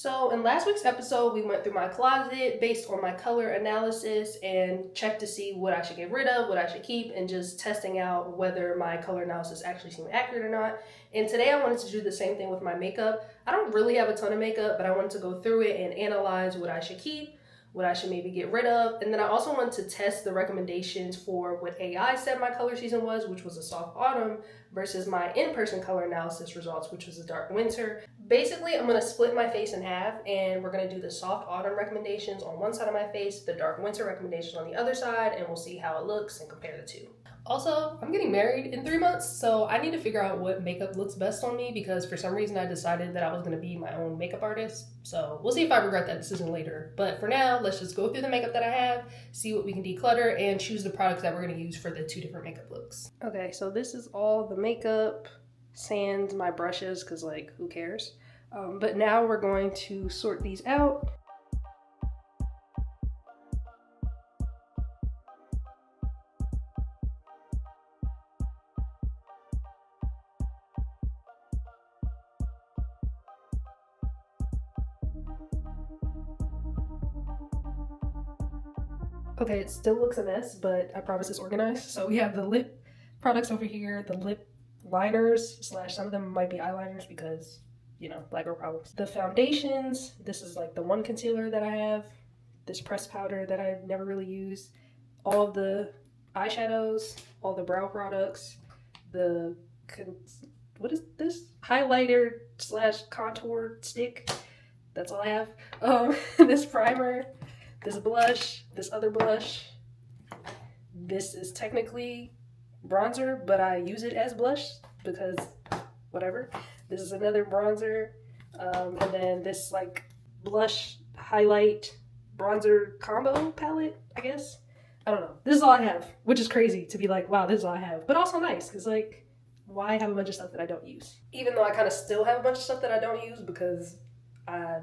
So in last week's episode, we went through my closet based on my color analysis and checked to see what I should get rid of, what I should keep, and just testing out whether my color analysis actually seemed accurate or not. And today I wanted to do the same thing with my makeup. I don't really have a ton of makeup, but I wanted to go through it and analyze what I should keep, what I should maybe get rid of. And then I also wanted to test the recommendations for what AI said my color season was, which was a soft autumn, versus my in-person color analysis results, which was a dark winter. Basically, I'm going to split my face in half, and we're going to do the soft autumn recommendations on one side of my face, the dark winter recommendations on the other side, and we'll see how it looks and compare the two. Also, I'm getting married in 3 months, so I need to figure out what makeup looks best on me because for some reason I decided that I was going to be my own makeup artist. So we'll see if I regret that decision later. But for now, let's just go through the makeup that I have, see what we can declutter, and choose the products that we're going to use for the 2 different makeup looks. Okay, so this is all the makeup, sans my brushes, because like, who cares? But now we're going to sort these out. Okay, it still looks a mess, but I promise it's organized. So we have the lip products over here, the lip liners, slash some of them might be eyeliners because, you know, black girl problems. The foundations, this is like the one concealer that I have, this pressed powder that I never really use, all of the eyeshadows, all the brow products, what is this? Highlighter slash contour stick. That's all I have. This primer, this blush, this other blush. This is technically bronzer, but I use it as blush because whatever. This is another bronzer. And then this like blush, highlight, bronzer combo palette, I guess. I don't know. This is all I have, which is crazy to be like, wow, this is all I have. But also nice because like, why have a bunch of stuff that I don't use? Even though I kind of still have a bunch of stuff that I don't use because I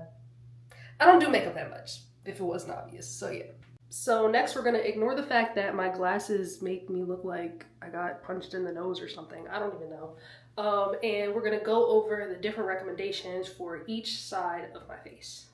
don't do makeup that much, if it wasn't obvious. So yeah. So next we're gonna ignore the fact that my glasses make me look like I got punched in the nose or something. I don't even know. And we're gonna go over the different recommendations for each side of my face.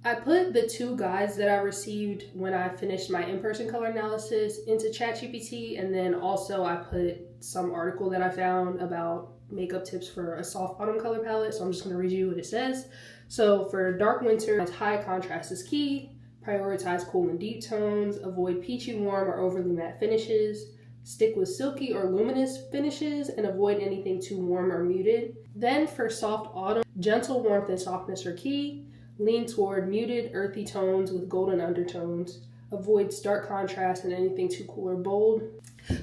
I put the 2 guides that I received when I finished my in-person color analysis into ChatGPT, and then also I put some article that I found about makeup tips for a soft autumn color palette. So I'm just gonna read you what it says. So for dark winter, high contrast is key. Prioritize cool and deep tones. Avoid peachy warm or overly matte finishes. Stick with silky or luminous finishes and avoid anything too warm or muted. Then for soft autumn, gentle warmth and softness are key. Lean toward muted, earthy tones with golden undertones. Avoid stark contrast and anything too cool or bold.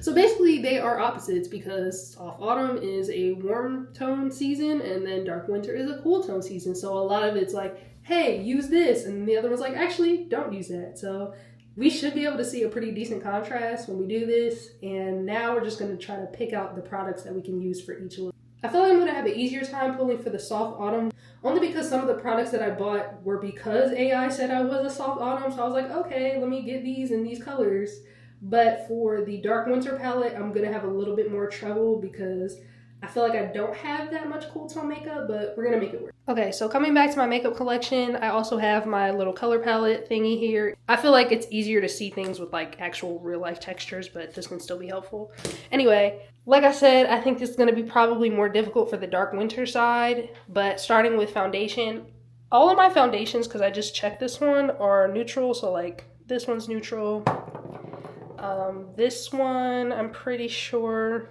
So basically they are opposites because soft autumn is a warm tone season and then dark winter is a cool tone season. So a lot of it's like, hey, use this. And the other one's like, actually, don't use that. So we should be able to see a pretty decent contrast when we do this. And now we're just going to try to pick out the products that we can use for each look. I feel like I'm going to have an easier time pulling for the soft autumn, only because some of the products that I bought were because AI said I was a soft autumn. So I was like, okay, let me get these in these colors. But for the dark winter palette, I'm going to have a little bit more trouble because I feel like I don't have that much cool tone makeup, but we're going to make it work. Okay, so coming back to my makeup collection, I also have my little color palette thingy here. I feel like it's easier to see things with like actual real life textures, but this can still be helpful. Anyway, like I said, I think this is going to be probably more difficult for the dark winter side, but starting with foundation, all of my foundations, because I just checked this one, are neutral. So like this one's neutral. This one, I'm pretty sure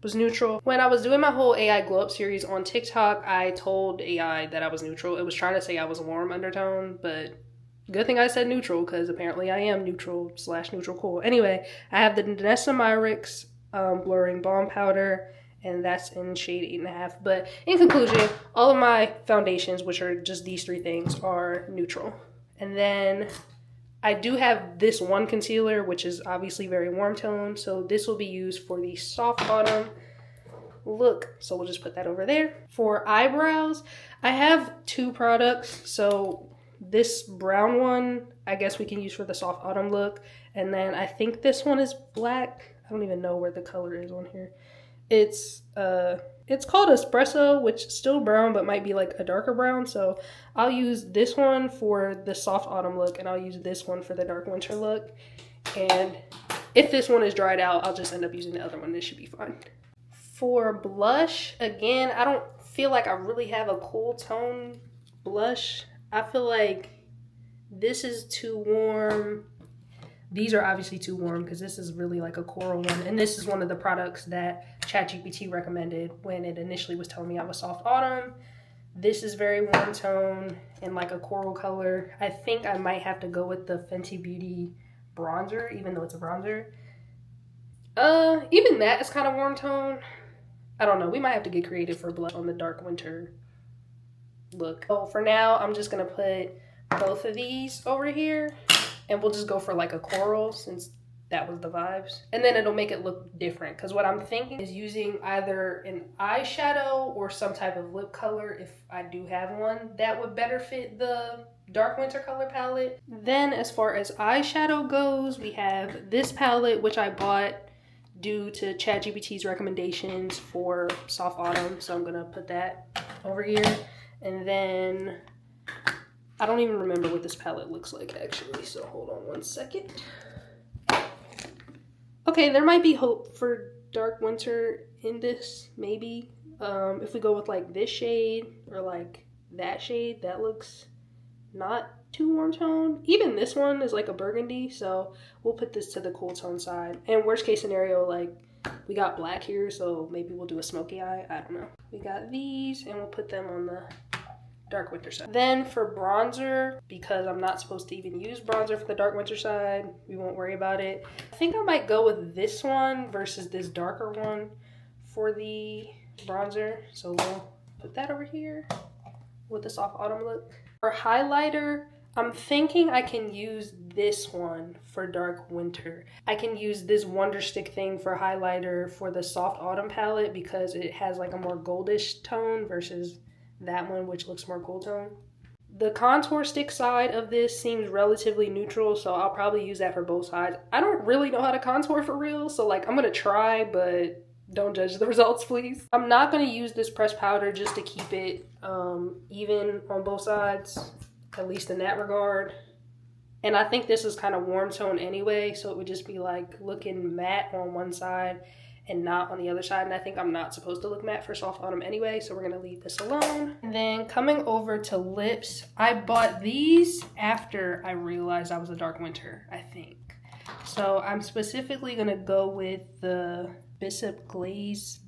was neutral. When I was doing my whole AI glow-up series on TikTok, I told AI that I was neutral. It was trying to say I was warm undertone, but good thing I said neutral because apparently I am neutral / neutral cool. Anyway, I have the Danessa Myricks blurring balm powder, and that's in shade 8.5. But in conclusion, all of my foundations, which are just these 3 things, are neutral. And then I do have this one concealer, which is obviously very warm tone. So this will be used for the soft autumn look. So we'll just put that over there. For eyebrows, I have 2 products. So this brown one, I guess we can use for the soft autumn look. And then I think this one is black. I don't even know where the color is on here. It's called espresso, which is still brown but might be like a darker brown. So I'll use this one for the soft autumn look, and I'll use this one for the dark winter look. And if this one is dried out, I'll just end up using the other one. This should be fine. For blush, again, I don't feel like I really have a cool tone blush. I feel like this is too warm. These are obviously too warm because this is really like a coral one. And this is one of the products that ChatGPT recommended when it initially was telling me I was soft autumn. This is very warm tone and like a coral color. I think I might have to go with the Fenty Beauty bronzer, even though it's a bronzer. Even that is kind of warm tone. I don't know. We might have to get creative for blush on the dark winter look. So for now, I'm just going to put both of these over here. And we'll just go for like a coral since that was the vibes. And then it'll make it look different. Because what I'm thinking is using either an eyeshadow or some type of lip color, if I do have one, that would better fit the dark winter color palette. Then as far as eyeshadow goes, we have this palette, which I bought due to ChatGPT's recommendations for soft autumn. So I'm going to put that over here. And then I don't even remember what this palette looks like actually, so hold on one second. Okay, there might be hope for dark winter in this, maybe. If we go with like this shade or like that shade, that looks not too warm tone. Even this one is like a burgundy, so we'll put this to the cool tone side. And worst case scenario, like we got black here, so maybe we'll do a smoky eye, I don't know. We got these and we'll put them on the dark winter side. Then for bronzer, because I'm not supposed to even use bronzer for the dark winter side, we won't worry about it. I think I might go with this one versus this darker one for the bronzer. So we'll put that over here with the soft autumn look. For highlighter, I'm thinking I can use this one for dark winter. I can use this Wonder Stick thing for highlighter for the soft autumn palette because it has like a more goldish tone versus that one, which looks more cool tone. The contour stick side of this seems relatively neutral, so I'll probably use that for both sides. I don't really know how to contour for real, so like I'm gonna try, but don't judge the results, please. I'm not gonna use this pressed powder just to keep it even on both sides, at least in that regard. And I think this is kind of warm tone anyway, so it would just be like looking matte on one side and not on the other side. And I think I'm not supposed to look matte for soft autumn anyway, so we're gonna leave this alone. And then coming over to lips, I bought these after I realized I was a dark winter, I think. So I'm specifically gonna go with the Bicep Glaze,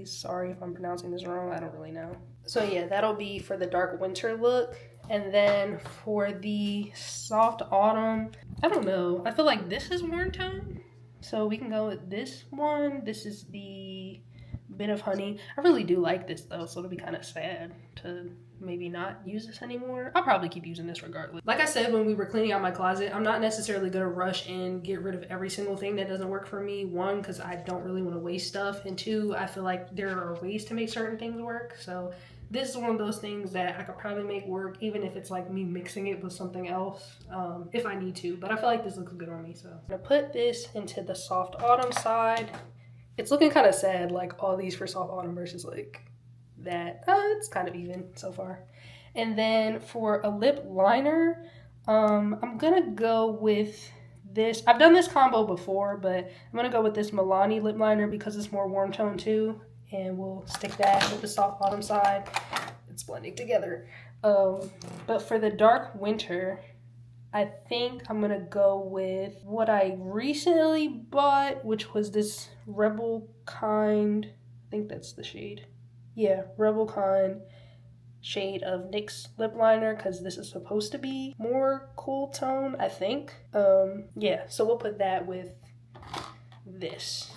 sorry if I'm pronouncing this wrong, I don't really know. So yeah, that'll be for the dark winter look. And then for the soft autumn, I don't know, I feel like this is warm tone. So we can go with this one. This is the Bit of Honey. I really do like this though, so it'll be kind of sad to maybe not use this anymore. I'll probably keep using this regardless. Like I said when we were cleaning out my closet, I'm not necessarily gonna rush and get rid of every single thing that doesn't work for me. One, because I don't really want to waste stuff, and two, I feel like there are ways to make certain things work. So this is one of those things that I could probably make work, even if it's like me mixing it with something else, if I need to. But I feel like this looks good on me, so I'm gonna put this into the soft autumn side. It's looking kind of sad, like all these for soft autumn versus like that. It's kind of even so far. And then for a lip liner, I'm gonna go with this. I've done this combo before, but I'm gonna go with this Milani lip liner because it's more warm tone too. And we'll stick that with the soft autumn side. It's blending together. But for the dark winter, I think I'm gonna go with what I recently bought, which was this Rebel Kind, I think that's the shade. Yeah, Rebel Kind shade of NYX lip liner, because this is supposed to be more cool tone, I think. Yeah, so we'll put that with this.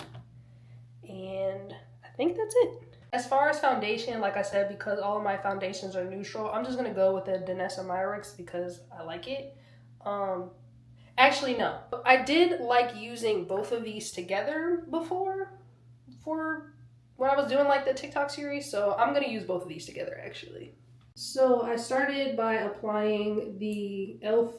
And I think that's it. As far as foundation, like I said, because all of my foundations are neutral, I'm just gonna go with the Danessa Myricks because I like it. Actually, no. I did like using both of these together before for when I was doing like the TikTok series, so I'm gonna use both of these together actually. So I started by applying the e.l.f.,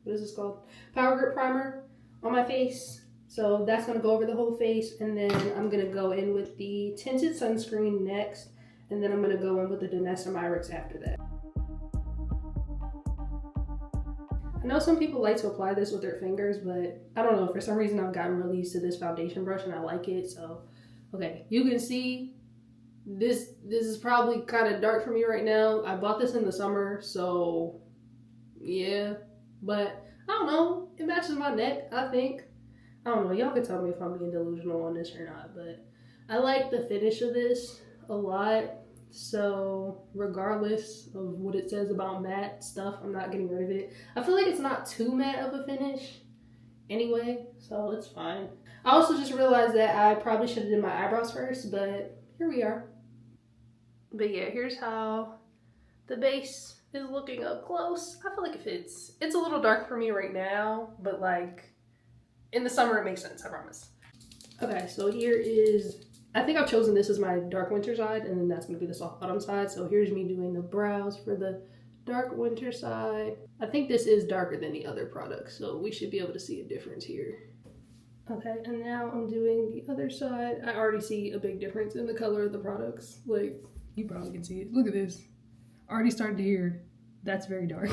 what is this called? Power Grip Primer on my face. So that's going to go over the whole face, and then I'm going to go in with the tinted sunscreen next, and then I'm going to go in with the Denesamyrix after that. I know some people like to apply this with their fingers, but I don't know, for some reason I've gotten really used to this foundation brush and I like it. So, okay, you can see this is probably kind of dark for me right now. I bought this in the summer, so yeah, but I don't know, it matches my neck, I think. I don't know, y'all can tell me if I'm being delusional on this or not, but I like the finish of this a lot. So regardless of what it says about matte stuff, I'm not getting rid of it. I feel like it's not too matte of a finish anyway, so it's fine. I also just realized that I probably should have done my eyebrows first, but here we are. But yeah, here's how the base is looking up close. I feel like it fits. It's a little dark for me right now, but like in the summer it makes sense, I promise. Okay, so here is, I think I've chosen this as my dark winter side, and then that's going to be the soft autumn side. So here's me doing the brows for the dark winter side. I think this is darker than the other products, so we should be able to see a difference here. Okay, and now I'm doing the other side. I already see a big difference in the color of the products. Like, you probably can see it. Look at this. Already started to hear. That's very dark.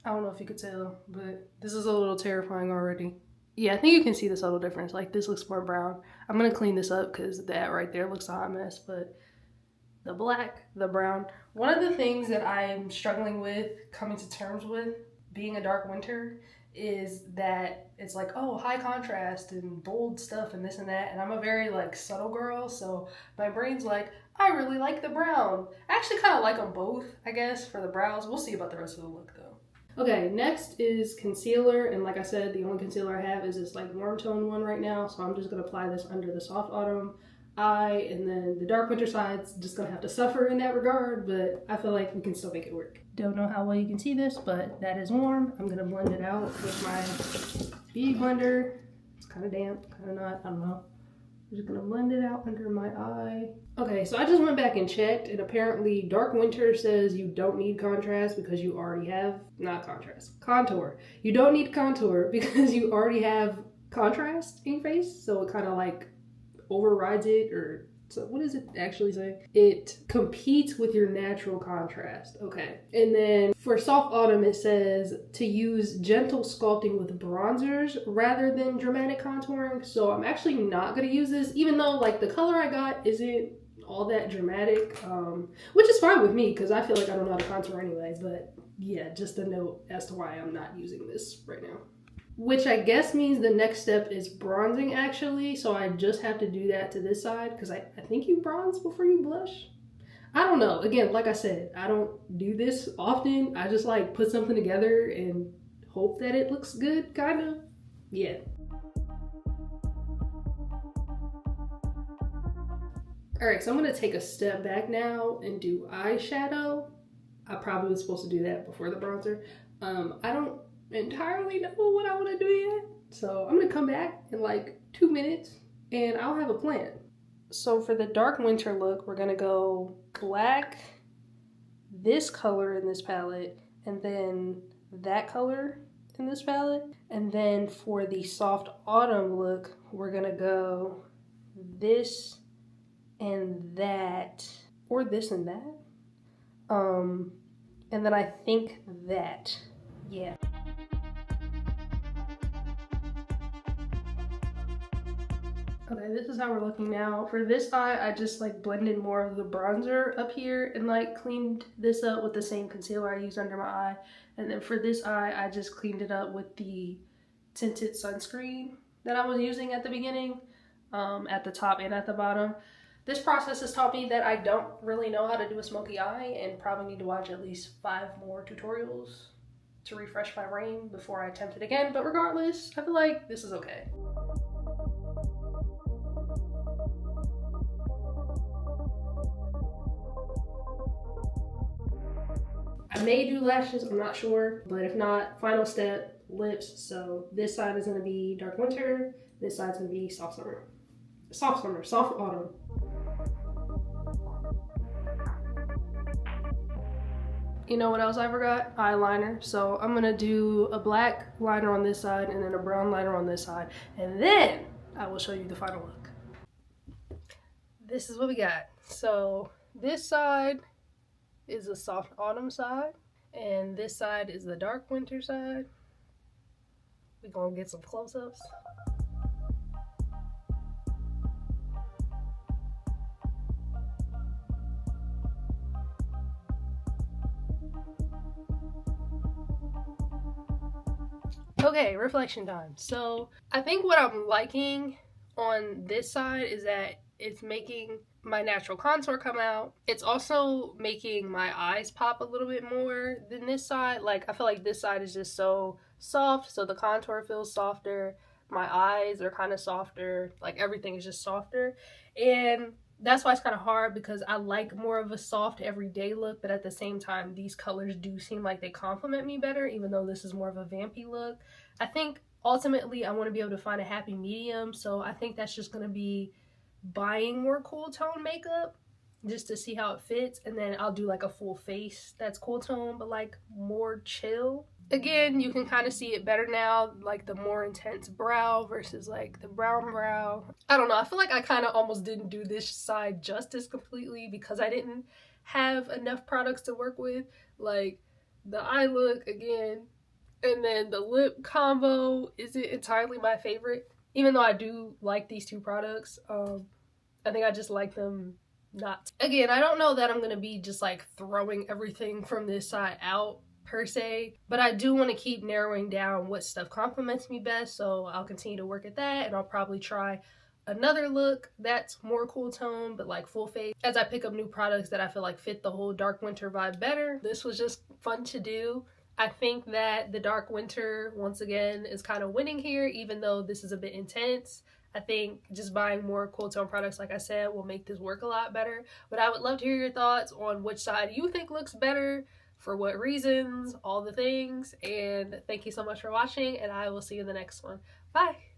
I don't know if you could tell, but this is a little terrifying already. Yeah, I think you can see the subtle difference. Like, this looks more brown. I'm gonna clean this up because that right there looks a hot mess, but the black, the brown. One of the things that I'm struggling with, coming to terms with being a dark winter, is that it's like, oh, high contrast and bold stuff and this and that, and I'm a very like subtle girl, so my brain's like, I really like the brown. I actually kind of like them both, I guess, for the brows. We'll see about the rest of the look though. Okay, next is concealer, and like I said, the only concealer I have is this like warm tone one right now, so I'm just gonna apply this under the soft autumn eye, and then the dark winter side's just gonna have to suffer in that regard, but I feel like we can still make it work. Don't know how well you can see this, but that is warm. I'm gonna blend it out with my beauty blender. It's kind of damp, kind of not, I don't know. I'm just gonna blend it out under my eye. Okay, so I just went back and checked, and apparently dark winter says you don't need contrast because you already have, not contrast, contour. You don't need contour because you already have contrast in your face, so it kind of like overrides it, or so what does it actually say? It competes with your natural contrast. Okay. And then for soft autumn, it says to use gentle sculpting with bronzers rather than dramatic contouring. So I'm actually not going to use this, even though like the color I got isn't all that dramatic, which is fine with me because I feel like I don't know how to contour anyway. But yeah, just a note as to why I'm not using this right now. Which I guess means the next step is bronzing actually. So I just have to do that to this side because I think you bronze before you blush. I don't know. Again, like I said, I don't do this often. I just like put something together and hope that it looks good, kind of. Yeah. All right, so I'm gonna take a step back now and do eyeshadow. I probably was supposed to do that before the bronzer. I don't entirely know what I want to do yet, so I'm gonna come back in like 2 minutes and I'll have a plan. So for the dark winter look, we're gonna go black, this color in this palette, and then that color in this palette. And then for the soft autumn look, we're gonna go this and that, or this and that, and then I think that, yeah. Okay, this is how we're looking now. For this eye, I just like blended more of the bronzer up here and like cleaned this up with the same concealer I used under my eye. And then for this eye, I just cleaned it up with the tinted sunscreen that I was using at the beginning, at the top and at the bottom. This process has taught me that I don't really know how to do a smoky eye and probably need to watch at least 5 more tutorials to refresh my brain before I attempt it again. But regardless, I feel like this is okay. I may do lashes, I'm not sure, but if not, final step, lips. So this side is gonna be dark winter, this side's gonna be soft summer. Soft summer, soft autumn. You know what else I forgot? Eyeliner. So I'm gonna do a black liner on this side and then a brown liner on this side. And then I will show you the final look. This is what we got. So this side is the soft autumn side. And this side is the dark winter side. We're gonna get some close-ups. Okay, reflection time. So I think what I'm liking on this side is that it's making my natural contour come out. It's also making my eyes pop a little bit more than this side. Like, I feel like this side is just so soft, so the contour feels softer. My eyes are kind of softer. Like, everything is just softer. And that's why it's kind of hard, because I like more of a soft everyday look, but at the same time these colors do seem like they complement me better, even though this is more of a vampy look. I think ultimately I want to be able to find a happy medium, so I think that's just going to be buying more cool tone makeup just to see how it fits, and then I'll do like a full face that's cool tone but like more chill. Again, you can kind of see it better now, like the more intense brow versus like the brown brow. I don't know, I feel like I kind of almost didn't do this side justice completely because I didn't have enough products to work with. Like the eye look again, and then the lip combo isn't entirely my favorite, even though I do like these two products. I think I just like them not. Again, I don't know that I'm gonna be just like throwing everything from this side out per se, but I do want to keep narrowing down what stuff complements me best, so I'll continue to work at that, and I'll probably try another look that's more cool tone but like full face as I pick up new products that I feel like fit the whole dark winter vibe better. This was just fun to do. I think that the dark winter once again is kind of winning here, even though this is a bit intense. I think just buying more cool tone products, like I said, will make this work a lot better. But I would love to hear your thoughts on which side you think looks better, for what reasons, all the things. And thank you so much for watching, and I will see you in the next one. Bye!